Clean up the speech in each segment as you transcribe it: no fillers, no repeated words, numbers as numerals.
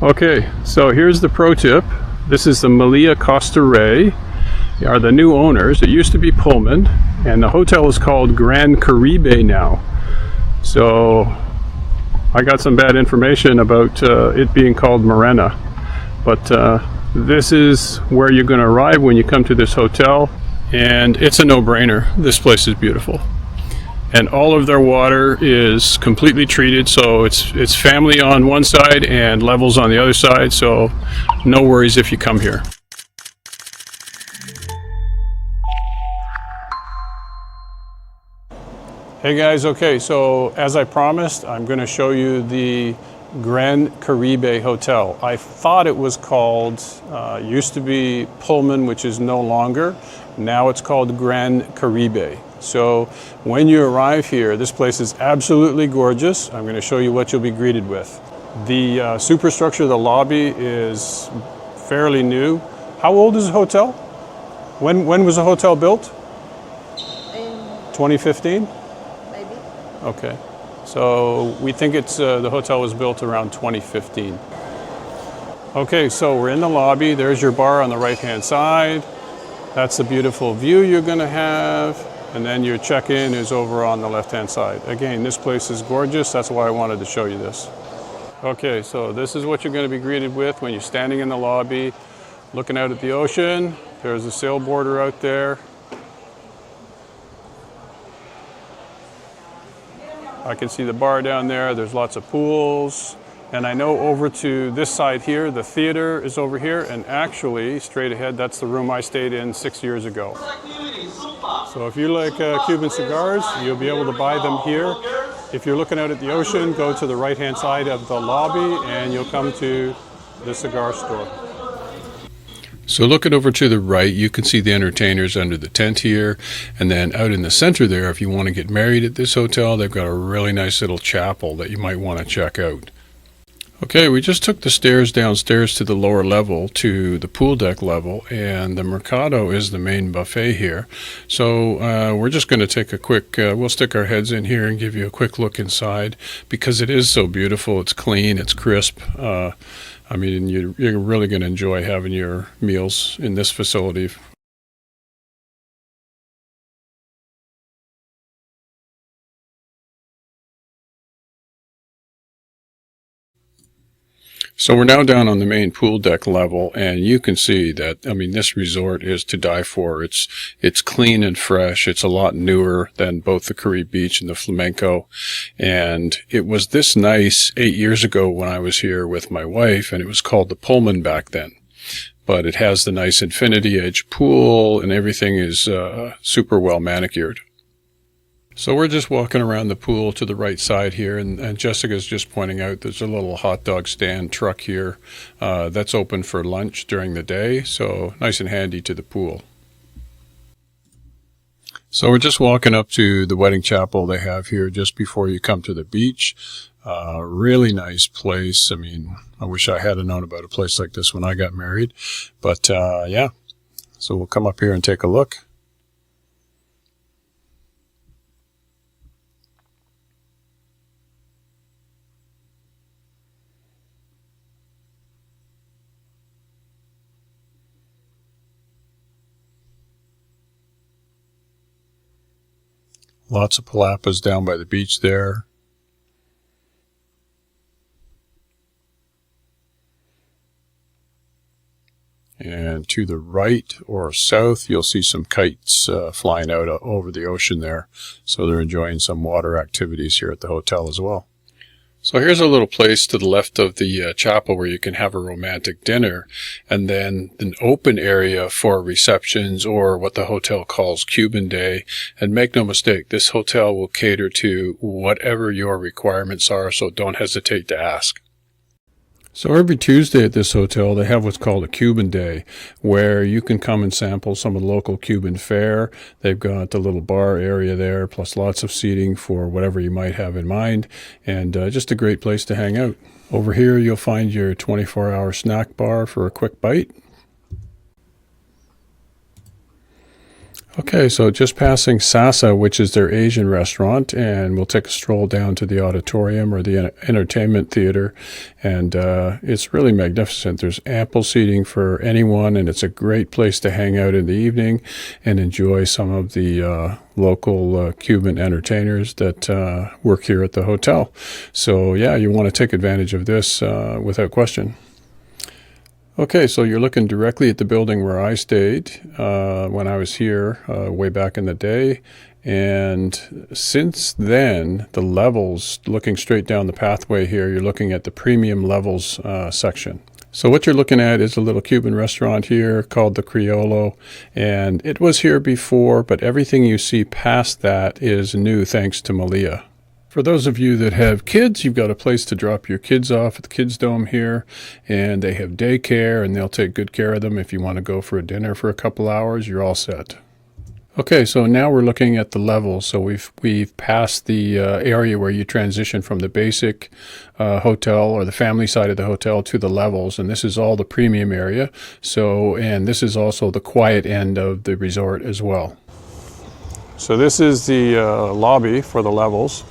Okay, so here's the pro tip. This is the Melia Costa Rey. They are the new owners. It used to be Pullman, and the hotel is called Grand Caribe now. So I got some bad information about it being called Morena, but this is where you're going to arrive when you come to this hotel, and it's a no-brainer. This place is beautiful. And all of their water is completely treated, so it's family on one side and levels on the other side, so no worries if you come here. Hey guys, okay, so as I promised, I'm going to show you the Grand Caribe Hotel. I thought it was called, used to be Pullman, which is no longer. Now it's called Grand Caribe. So when you arrive here, this place is absolutely gorgeous. I'm going to show you what you'll be greeted with. The superstructure of the lobby is fairly new. How old is the hotel? When was the hotel built? In 2015? maybe. Okay. So we think it's the hotel was built around 2015. Okay, so we're in the lobby. There's your bar on the right-hand side. That's the beautiful view you're going to have. And then your check-in is over on the left-hand side. Again, this place is gorgeous. That's why I wanted to show you this. Okay, so this is what you're going to be greeted with when you're standing in the lobby, looking out at the ocean. There's a sailboarder out there. I can see the bar down there. There's lots of pools. And I know over to this side here, the theater is over here. And actually, straight ahead, that's the room I stayed in 6 years ago. So if you like Cuban cigars, you'll be able to buy them here. If you're looking out at the ocean, go to the right-hand side of the lobby and you'll come to the cigar store. So looking over to the right, you can see the entertainers under the tent here. And then out in the center there, if you want to get married at this hotel, they've got a really nice little chapel that you might want to check out. Okay, we just took the stairs downstairs to the lower level, to the pool deck level, and the Mercado is the main buffet here. So we're just going to take a quick, we'll stick our heads in here and give you a quick look inside, because it is so beautiful. It's clean, it's crisp. I mean, you're really going to enjoy having your meals in this facility. So we're now down on the main pool deck level, and you can see that, I mean, this resort is to die for. It's clean and fresh. It's a lot newer than both the Caribe Beach and the Flamenco. And it was this nice 8 years ago when I was here with my wife, and it was called the Pullman back then. But it has the nice infinity edge pool, and everything is super well manicured. So we're just walking around the pool to the right side here, and Jessica's just pointing out there's a little hot dog stand truck here that's open for lunch during the day, so nice and handy to the pool. So we're just walking up to the wedding chapel they have here just before you come to the beach. Really nice place. I mean, I wish I had known about a place like this when I got married, but yeah. So we'll come up here and take a look. Lots of palapas down by the beach there. And to the right or south, you'll see some kites flying out over the ocean there. So they're enjoying some water activities here at the hotel as well. So here's a little place to the left of the chapel where you can have a romantic dinner, and then an open area for receptions or what the hotel calls Cuban Day. And make no mistake, this hotel will cater to whatever your requirements are, so don't hesitate to ask. So every Tuesday at this hotel, they have what's called a Cuban Day, where you can come and sample some of the local Cuban fare. They've got the little bar area there, plus lots of seating for whatever you might have in mind, and just a great place to hang out. Over here, you'll find your 24-hour snack bar for a quick bite. Okay, so just passing Sasa, which is their Asian restaurant, and we'll take a stroll down to the auditorium or the entertainment theater, and it's really magnificent. There's ample seating for anyone, and it's a great place to hang out in the evening and enjoy some of the local Cuban entertainers that work here at the hotel. So yeah, you want to take advantage of this without question. Okay, so you're looking directly at the building where I stayed when I was here way back in the day. And since then, the levels, looking straight down the pathway here, you're looking at the premium levels section. So what you're looking at is a little Cuban restaurant here called the Criollo. And it was here before, but everything you see past that is new thanks to Melia. For those of you that have kids, you've got a place to drop your kids off at the Kids Dome here, and they have daycare, and they'll take good care of them. If you want to go for a dinner for a couple hours, you're all set. Okay, so now we're looking at the levels. So we've passed the area where you transition from the basic hotel or the family side of the hotel to the levels, and this is all the premium area. So, and this is also the quiet end of the resort as well. So this is the lobby for the levels.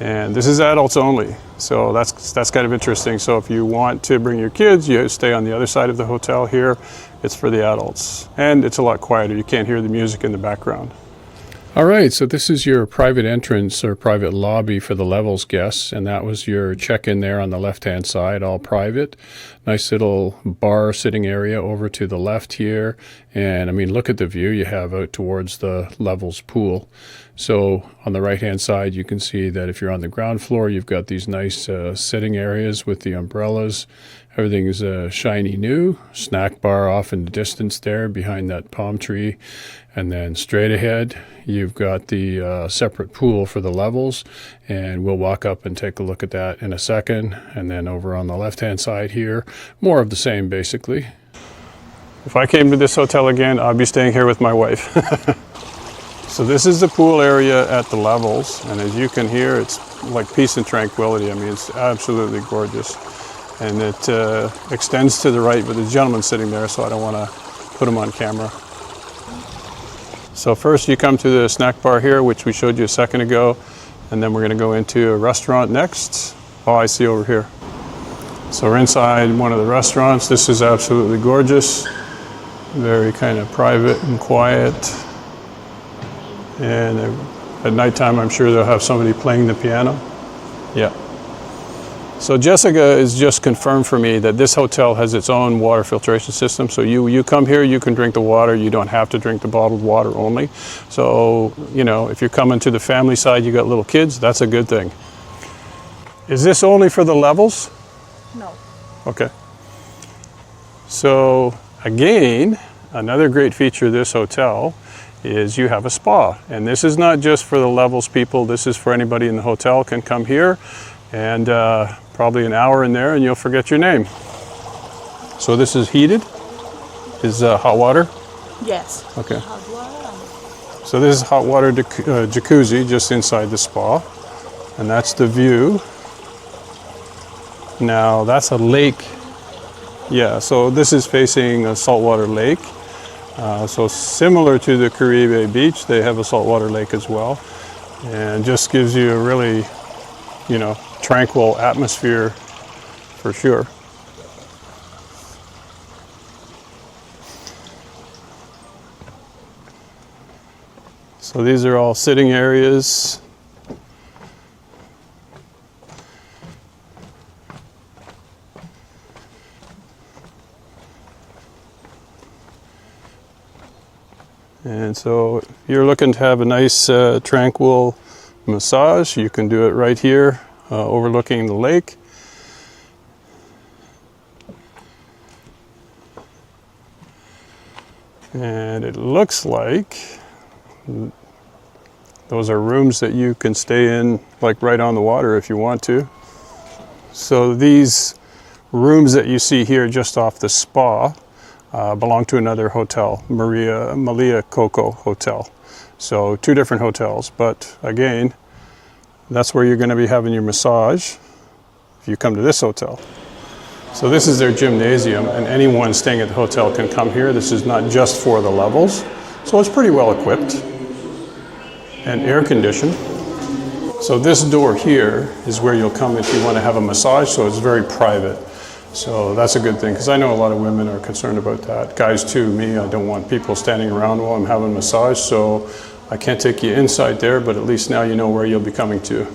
And this is adults only, so that's kind of interesting. So if you want to bring your kids, you stay on the other side of the hotel here. It's for the adults, and it's a lot quieter. You can't hear the music in the background. All right, so this is your private entrance or private lobby for the levels guests, and that was your check-in there on the left-hand side, all private. Nice little bar sitting area over to the left here, and I mean, look at the view you have out towards the levels pool. So on the right-hand side, you can see that if you're on the ground floor, you've got these nice sitting areas with the umbrellas. Everything is shiny new. Snack bar off in the distance there behind that palm tree. And then straight ahead, you've got the separate pool for the levels. And we'll walk up and take a look at that in a second. And then over on the left-hand side here, more of the same basically. If I came to this hotel again, I'd be staying here with my wife. So this is the pool area at the levels. And as you can hear, it's like peace and tranquility. I mean, it's absolutely gorgeous. And it extends to the right, but there's a gentleman sitting there, so I don't want to put him on camera. So first you come to the snack bar here, which we showed you a second ago, and then we're going to go into a restaurant next. Oh, I see over here. So we're inside one of the restaurants. This is absolutely gorgeous. Very kind of private and quiet. And at nighttime, I'm sure they'll have somebody playing the piano. Yeah. So Jessica is just confirmed for me that this hotel has its own water filtration system. So you come here, you can drink the water. You don't have to drink the bottled water only. So, you know, if you're coming to the family side, you got little kids, that's a good thing. Is this only for the levels? No. Okay. So again, another great feature of this hotel is you have a spa. And this is not just for the levels people. This is for anybody in the hotel can come here and probably an hour in there and you'll forget your name. So this is heated? Is hot water? Yes. Okay. Hot water. So this is hot water jacuzzi just inside the spa. And that's the view. Now that's a lake. Yeah, so this is facing a saltwater lake. So similar to the Caribe Beach, they have a saltwater lake as well. And just gives you a really, you know, tranquil atmosphere for sure. So these are all sitting areas. And so if you're looking to have a nice tranquil massage, you can do it right here overlooking the lake. And it looks like those are rooms that you can stay in like right on the water if you want to. So these rooms that you see here just off the spa belong to another hotel, Melia Coco Hotel. So two different hotels, but again, that's where you're going to be having your massage if you come to this hotel. So this is their gymnasium, and anyone staying at the hotel can come here. This is not just for the levels. So it's pretty well equipped and air conditioned. So this door here is where you'll come if you want to have a massage, so it's very private. So that's a good thing, because I know a lot of women are concerned about that. Guys too, me, I don't want people standing around while I'm having a massage, so I can't take you inside there, but at least now you know where you'll be coming to.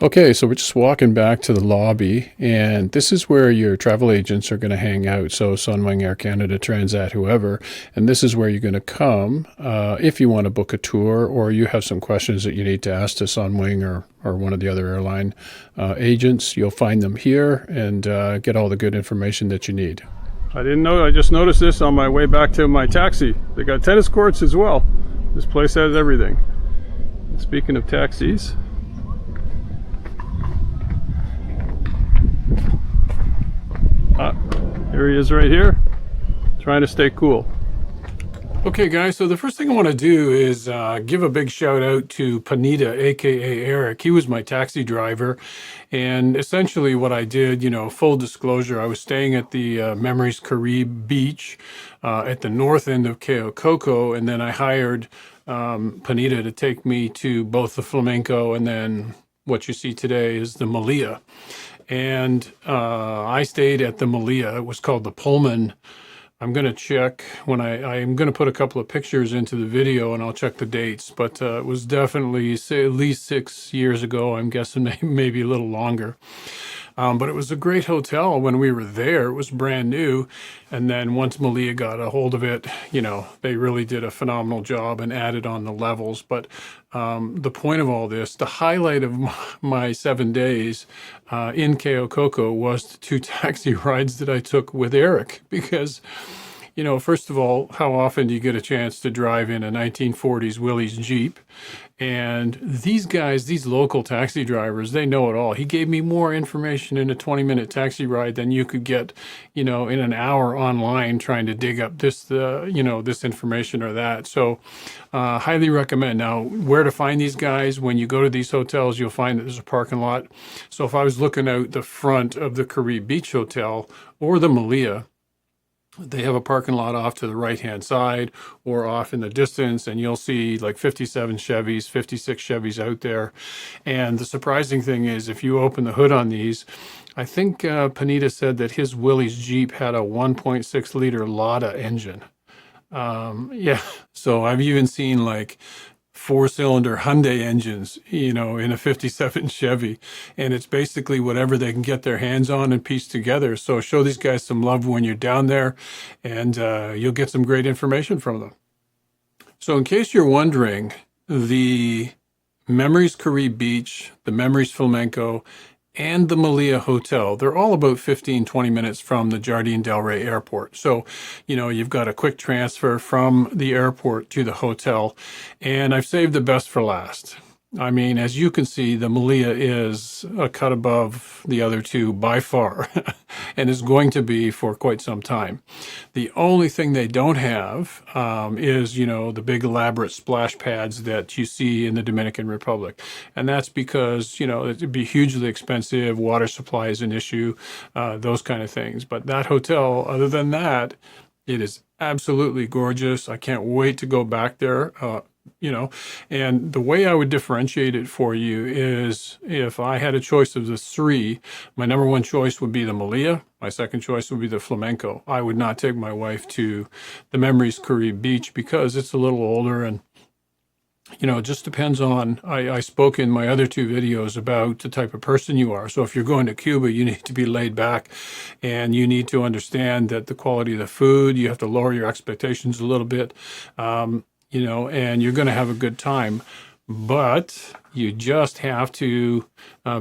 Okay, so we're just walking back to the lobby, and this is where your travel agents are going to hang out. So Sunwing, Air Canada, Transat, whoever, and this is where you're going to come if you want to book a tour, or you have some questions that you need to ask to Sunwing or one of the other airline agents. You'll find them here and get all the good information that you need. I didn't know, I just noticed this on my way back to my taxi. They got tennis courts as well. This place has everything. And speaking of taxis, here he is right here, trying to stay cool. Okay guys, so the first thing I want to do is give a big shout out to Panita, aka Eric. He was my taxi driver, and essentially what I did, you know, full disclosure, I was staying at the Memories Caribe Beach at the north end of Cayo Coco, and then I hired Panita to take me to both the Flamenco and then what you see today is the Melia. And I stayed at the Melia. It was called the Pullman. I'm going to check when I'm going to put a couple of pictures into the video, and I'll check the dates. But it was definitely, say, at least 6 years ago. I'm guessing maybe a little longer. But it was a great hotel when we were there. It was brand new. And then once Melia got a hold of it, you know, they really did a phenomenal job and added on the levels. But the point of all this, the highlight of my 7 days in Cayo Coco was the 2 taxi rides that I took with Eric. Because, you know, first of all, how often do you get a chance to drive in a 1940s Willys Jeep? And these guys, these local taxi drivers, they know it all. He gave me more information in a 20-minute taxi ride than you could get, you know, in an hour online trying to dig up this, you know, this information or that. So highly recommend. Now, where to find these guys? When you go to these hotels, you'll find that there's a parking lot. So if I was looking out the front of the Caribe Beach Hotel or the Melia, they have a parking lot off to the right-hand side or off in the distance, and you'll see like 57 Chevys, 56 Chevys out there. And the surprising thing is, if you open the hood on these, I think Panita said that his Willys Jeep had a 1.6 liter Lada engine. Yeah, so I've even seen like 4-cylinder Hyundai engines, you know, in a 57 Chevy. And it's basically whatever they can get their hands on and piece together. So show these guys some love when you're down there, and you'll get some great information from them. So in case you're wondering, the Memories Caribe Beach, the Memories Flamenco, and the Melia Hotel, they're all about 15-20 minutes from the Jardine Del Rey Airport. So, you know, you've got a quick transfer from the airport to the hotel, and I've saved the best for last. I mean, as you can see, the Melia is a cut above the other two by far, and is going to be for quite some time. The only thing they don't have is, you know, the big elaborate splash pads that you see in the Dominican Republic. And that's because, you know, it'd be hugely expensive, water supply is an issue, those kind of things. But that hotel, other than that, it is absolutely gorgeous. I can't wait to go back there. You know, and the way I would differentiate it for you is, if I had a choice of the 3, my number 1 choice would be the Melia. My second choice would be the Flamenco. I would not take my wife to the Memories Caribe Beach because it's a little older, and, you know, it just depends on, I spoke in my other 2 videos about the type of person you are. So if you're going to Cuba, you need to be laid back, and you need to understand that the quality of the food, you have to lower your expectations a little bit. You know, and you're going to have a good time, but you just have to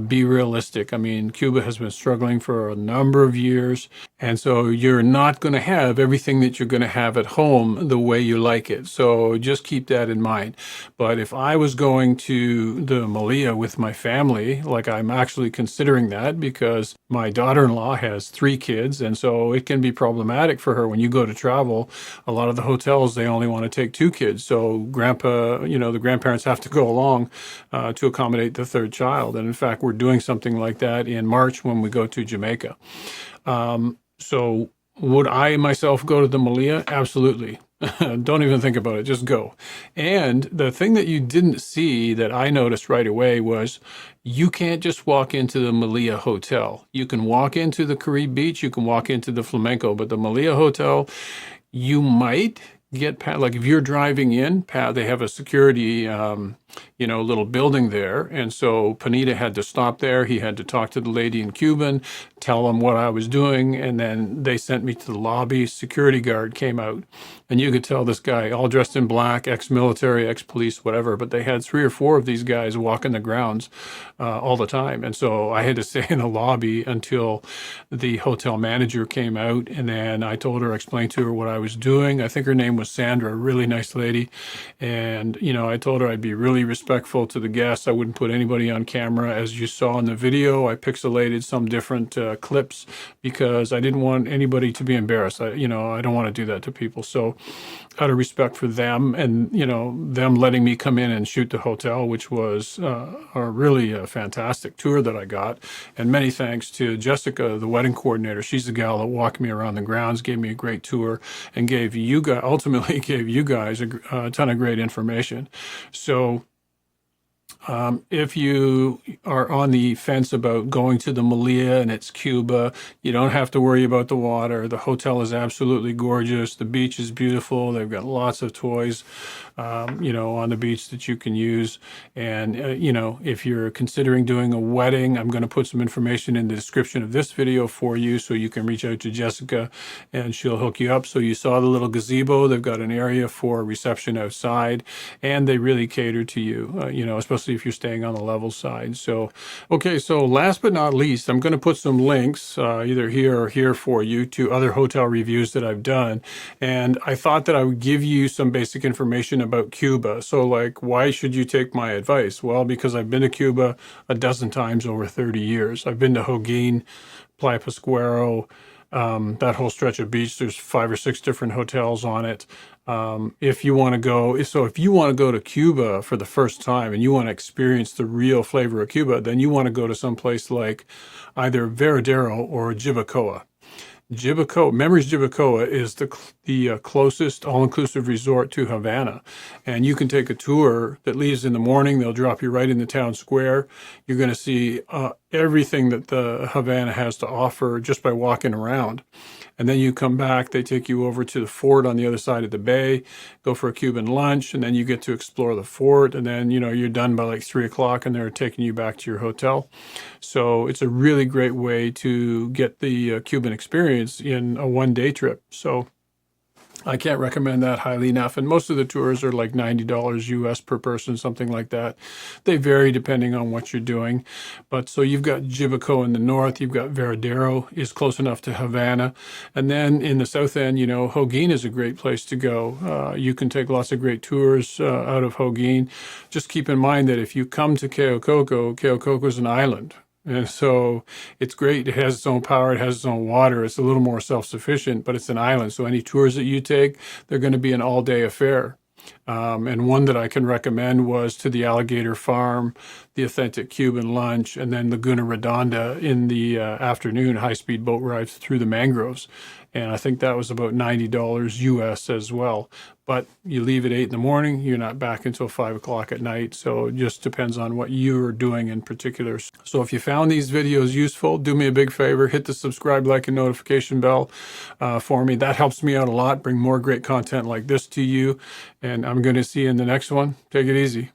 be realistic. I mean, Cuba has been struggling for a number of years, and so you're not going to have everything that you're going to have at home the way you like it. So just keep that in mind. But if I was going to the Melia with my family, like I'm actually considering that because my daughter-in-law has 3 kids, and so it can be problematic for her when you go to travel. A lot of the hotels, they only want to take 2 kids. So grandpa, you know, the grandparents have to go along to accommodate the 3rd child. And in fact, we're doing something like that in March when we go to Jamaica. So would I myself go to the Melia? Absolutely. Don't even think about it, just go. And the thing that you didn't see that I noticed right away was you can't just walk into the Melia Hotel. You can walk into the Caribe Beach, you can walk into the Flamenco, but the Melia Hotel, you might get past, like if you're driving in, they have a security, little building there. And so Panita had to stop there. He had to talk to the lady in Cuban, tell them what I was doing. And then they sent me to the lobby. Security guard came out. And you could tell this guy, all dressed in black, ex-military, ex-police, whatever. But they had 3 or 4 of these guys walking the grounds all the time. And so I had to stay in the lobby until the hotel manager came out. And then I told her, explained to her what I was doing. I think her name was Sandra, a really nice lady. And, I told her I'd be really respectful to the guests. I wouldn't put anybody on camera. As you saw in the video, I pixelated some different clips because I didn't want anybody to be embarrassed. I don't want to do that to people. So out of respect for them and, them letting me come in and shoot the hotel, which was a really fantastic tour that I got. And many thanks to Jessica, the wedding coordinator. She's the gal that walked me around the grounds, gave me a great tour, and ultimately gave you guys a ton of great information. So if you are on the fence about going to the Melia and it's Cuba, you don't have to worry about the water. The hotel is absolutely gorgeous. The beach is beautiful. They've got lots of toys, on the beach that you can use. And, if you're considering doing a wedding, I'm going to put some information in the description of this video for you so you can reach out to Jessica and she'll hook you up. So you saw the little gazebo. They've got an area for reception outside and they really cater to you, especially if you're staying on the level side. So last but not least, I'm going to put some links either here or here for you to other hotel reviews that I've done. And I thought that I would give you some basic information about Cuba. So why should you take my advice? Well, because I've been to Cuba a dozen times over 30 years. I've been to Joaquin, Playa Pascuero, that whole stretch of beach. There's 5 or 6 different hotels on it. If you want to go to Cuba for the first time and you want to experience the real flavor of Cuba, then you want to go to some place like either Veradero or Jarabacoa. Memories Jarabacoa is the closest all-inclusive resort to Havana. And you can take a tour that leaves in the morning. They'll drop you right in the town square. You're going to see everything that the Havana has to offer just by walking around. And then you come back, they take you over to the fort on the other side of the bay, go for a Cuban lunch, and then you get to explore the fort. And then, you're done by 3 o'clock and they're taking you back to your hotel. So it's a really great way to get the Cuban experience in a one-day trip. So I can't recommend that highly enough. And most of the tours are like $90 US per person, something like that. They vary depending on what you're doing. But so you've got Jarabacoa in the north, you've got Veradero is close enough to Havana. And then in the south end, Joaquin is a great place to go. You can take lots of great tours out of Joaquin. Just keep in mind that if you come to Cayo Coco is an island. And so it's great. It has its own power. It has its own water. It's a little more self-sufficient, but it's an island. So any tours that you take, they're going to be an all-day affair. And one that I can recommend was to the alligator farm, the authentic Cuban lunch, and then Laguna Redonda in the afternoon, high-speed boat rides through the mangroves. And I think that was about $90 US as well. But you leave at 8 in the morning, you're not back until 5 o'clock at night. So it just depends on what you're doing in particular. So if you found these videos useful, do me a big favor, hit the subscribe, like, and notification bell for me. That helps me out a lot, bring more great content like this to you. And I'm going to see you in the next one. Take it easy.